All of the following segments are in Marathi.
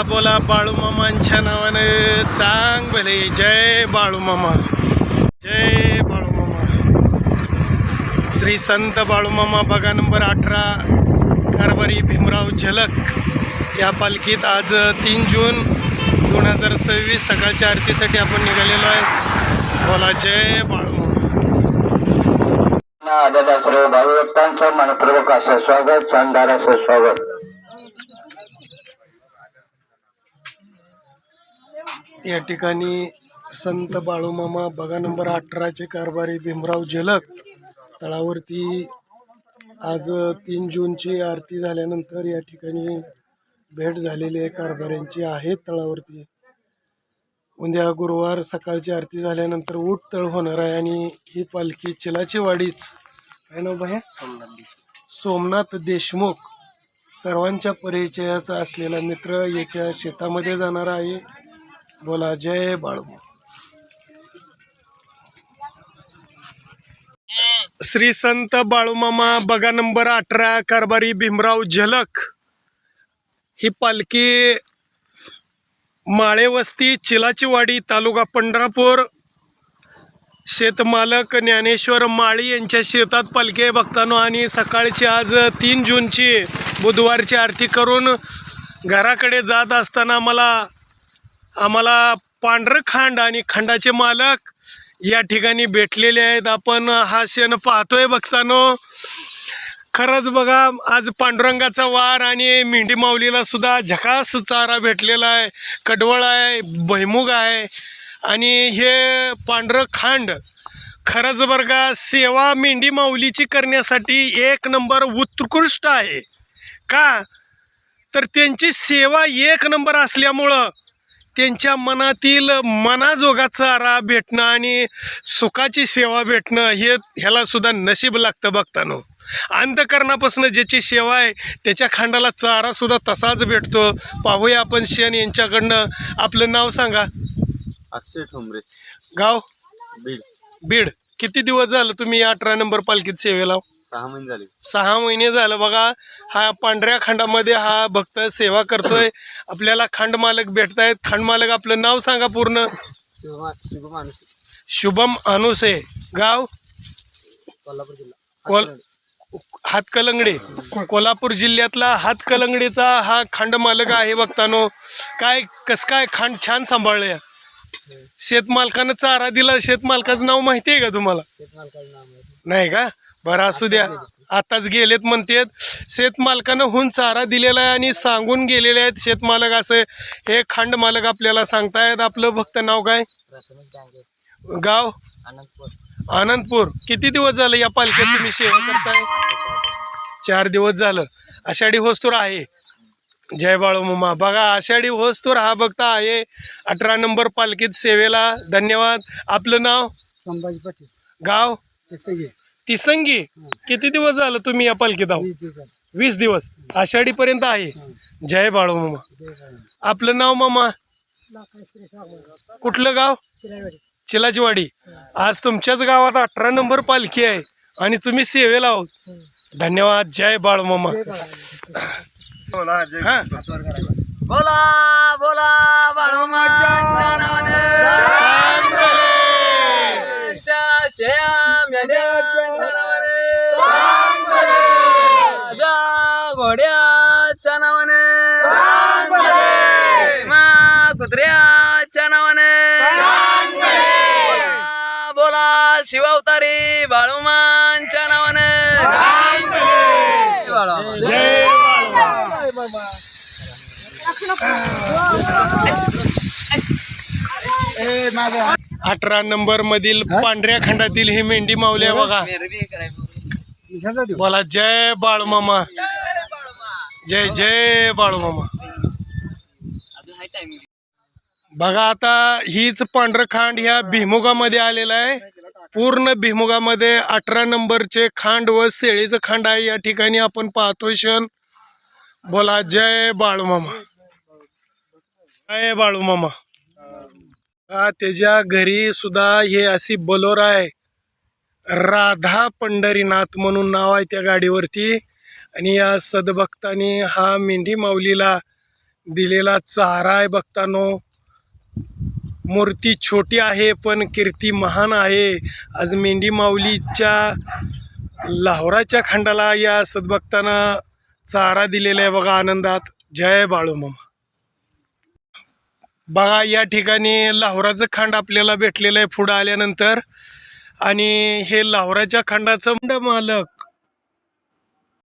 बोला बाळूमामांच्या नावाने चांग भले. जय बाळूमामा, जय बाळूमामा. श्री संत बाळूमामा बघा नंबर 18 कारभारी भीमराव झलक या पालखीत आज 3 जून 2026 सकाळच्या आरतीसाठी आपण निघालेलो आहे. बोला जय बाळूमामा. सर्व भाविकांचं मनपूर्वक असं स्वागत, शानदार असं स्वागत. या ठिकाणी संत बाळूमामा बघा नंबर 18 कारभारी भीमराव झलक तळावरती आज 3 जूनची आरती झाल्यानंतर या ठिकाणी भेट झालेली आहे कारभाऱ्यांची आहे तळावरती. उद्या गुरुवार सकाळची आरती झाल्यानंतर ऊट तळ होणार आहे आणि ही पालखी चिलाची वाडीच काय नाव बाहेर सोमनाथ देशमुख सर्वांच्या परिचयाचा असलेला मित्र याच्या शेतामध्ये जाणार आहे. बोला जय बाळूमामा. श्री संत बाळूमामा बघा नंबर 18 कारभारी भीमराव झलक ही पालखी माळेवस्ती चिलाचीवाडी तालुका पंढरपूर शेतमालक ज्ञानेश्वर माळी यांच्या शेतात पालखी आहे भक्तांनो. आणि सकाळची आज 3 जूनची बुधवारची आरती करून घराकडे जात असताना आम्हाला पांढरं खांड आणि खंडाचे मालक या ठिकाणी भेटलेले आहेत. आपण हा क्षण पाहतोय भक्तांनो. खरंच बघा आज पांडुरंगाचा वार आणि मेंढी माऊलीला सुद्धा झकास चारा भेटलेला आहे. कडवळ आहे, भैमुग आहे आणि हे पांढरं खांड खरंच बरं का सेवा मेंढी माऊलीची करण्यासाठी 1 नंबर उत्कृष्ट आहे. का तर त्यांची सेवा 1 नंबर असल्यामुळं त्यांच्या मनातील मनाजोगा चारा भेटणं आणि सुखाची सेवा भेटणं ह्याला सुद्धा नशीब लागतं बघतानो. अंतकरणापासून ज्याची सेवा आहे त्याच्या खांडाला चारा सुद्धा तसाच भेटतो. पाहूया आपण शेण यांच्याकडनं. आपलं नाव सांगा. अक्षय ठोंबरे, गाव बीड. बीड. किती दिवस झालं तुम्ही 18 नंबर पालखीत सेवेला? 6 महिने झाले. 6 महिने झालं. बघा हा पांढऱ्या खंडामध्ये हा भक्त सेवा करतोय. आपल्याला खंड मालक भेटतायत. खंड मालक आपलं नाव सांगा पूर्ण. शुभम अनुसे. गाव कोल्हापूर जिल्हा, हातकलंगडे. कोल्हापूर जिल्ह्यातला हातकलंगडेचा हा खंड मालक आहे बघतानो. कसं काय खंड छान सांभाळले. शेतमालकानं चारा दिला. शेतमालकाचं नाव माहिती आहे का तुम्हाला? नाही का? बरं असू द्या. आताच गेलेत म्हणतेत. शेतमालकानं हुन चारा दिलेला आहे आणि सांगून गेलेले आहेत शेतमालक. असं हे खंड मालक आपल्याला सांगतायत. आपलं फक्त नाव काय? गाव आनंदपूर. किती दिवस झालं या पालख्यात तुम्ही सेवा करताय? 4 दिवस झालं. आषाढी होस्तूर आहे. जय बाळूमामा. बघा आषाढी होस्तूर हा भक्त आहे 18 नंबर पालखीत सेवेला. धन्यवाद. आपलं नाव? संभाजी पाटील. गाव तिसंगी. किती दिवस झालं तुम्ही या पालखीत आहो? 20 दिवस. आषाढी पर्यंत आहे. जय बाळूमामा. आपलं नाव मामा? कुठलं गाव? चिलाचीवाडी. आज तुमच्याच गावात 18 नंबर पालखी आहे आणि तुम्ही सेवेला आहोत. धन्यवाद. जय बाळूमामा. हा बोला बोला बाळूमामाच्या नावाने. श्याम घोड्याच्या नावाने, कुत्र्याच्या नावाने. बोला शिवावतारी बाळूमांच्या नावाने. जय 18 नंबर मधील पांढऱ्या खंडातील ही मेंढी माऊली आहे बघा. बोला जय बाळूमामा. जय जय बाळूमामा. बघा आता हीच पांढरखांड ह्या भिमुगामध्ये आलेला आहे. पूर्ण भिमुगामध्ये 18 नंबरचे खांड व शेळीचं खांड आहे. या ठिकाणी आपण पाहतोय क्षण. बोला जय बाळूमामा. जय बाळूमामा. त्याच्या घरी सुद्धा हे अशी बोलोरा आहे. राधा पंढरीनाथ म्हणून नाव आहे त्या गाडीवरती. आणि या सदभक्तांनी हा मेंढी माऊलीला दिलेला चारा आहे बघतानो. मूर्ती छोटी आहे पण कीर्ती महान आहे. आज मेंढी माऊलीच्या लाहोराच्या खंडाला या सद्भक्तानं चारा दिलेला आहे बघा आनंदात. जय बाळूमामा. बघा या ठिकाणी लाहोराचं खांड आपल्याला भेटलेलं आहे पुढं आल्यानंतर. आणि हे लाहोराच्या खंडाचं मालक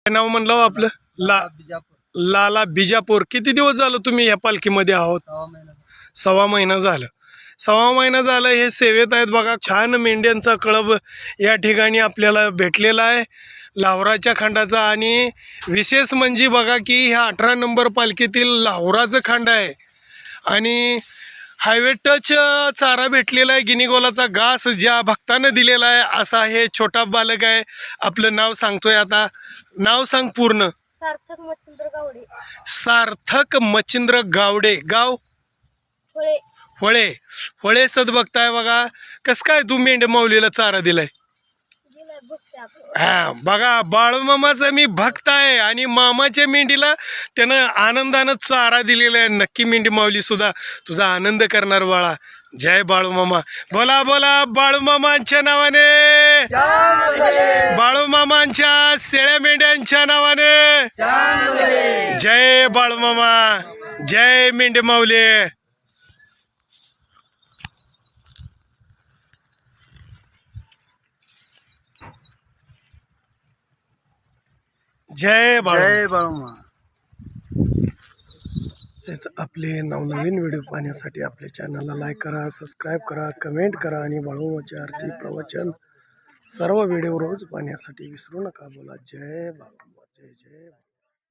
काय नाव म्हणलं हो आपलं? बिजापूर लाला बिजापूर. किती दिवस झालं तुम्ही या पालखीमध्ये आहोत? 6 महिना. 1.25 महिना झालं. 1.25 महिना झालं हे सेवेत आहेत बघा. छान मेंढ्यांचा कळब या ठिकाणी आपल्याला भेटलेला आहे लाहोराच्या खंडाचा. आणि विशेष म्हणजे बघा की ह्या 18 नंबर पालखीतील लाहोराचं खंड आहे. आणि हायवे टच चारा भेटलेला आहे. गिनीगोलाचा घास ज्या भक्तानं दिलेला आहे असा हे छोटा बालक आहे. आपलं नाव सांगतोय आता. नाव सांग पूर्ण. सार्थक मच्छिंद्र गावडे. सार्थक मच्छिंद्र गावडे. गाव फळे. होळे. होळे सद्भक्त आहे बघा. कसं काय तू मेंढ माऊलीला चारा दिलाय? गेलाय बघते आपण. हा बघा बाळूमामाचा मी भक्त आहे आणि मामाच्या मेंढीला त्यानं आनंदानं चारा दिलेला आहे. नक्की मेंढी माऊली सुद्धा तुझा आनंद करणार बाळा. जय बाळूमामा. बोला बोला बाळूमामांच्या नावाने. बाळूमामांच्या शेळ्या मेंढ्यांच्या नावाने. जय बाळूमामा. जय मेंढी माऊली. जय बाळू. जय बाळूमा. तेच आपले नवनवीन व्हिडिओ पाहण्यासाठी आपल्या चॅनलला लाईक करा, सबस्क्राईब करा, कमेंट करा आणि बाळूमामाची आरती प्रवचन सर्व व्हिडिओ रोज पाहण्यासाठी विसरू नका. बोला जय बाळूमा. जय जय.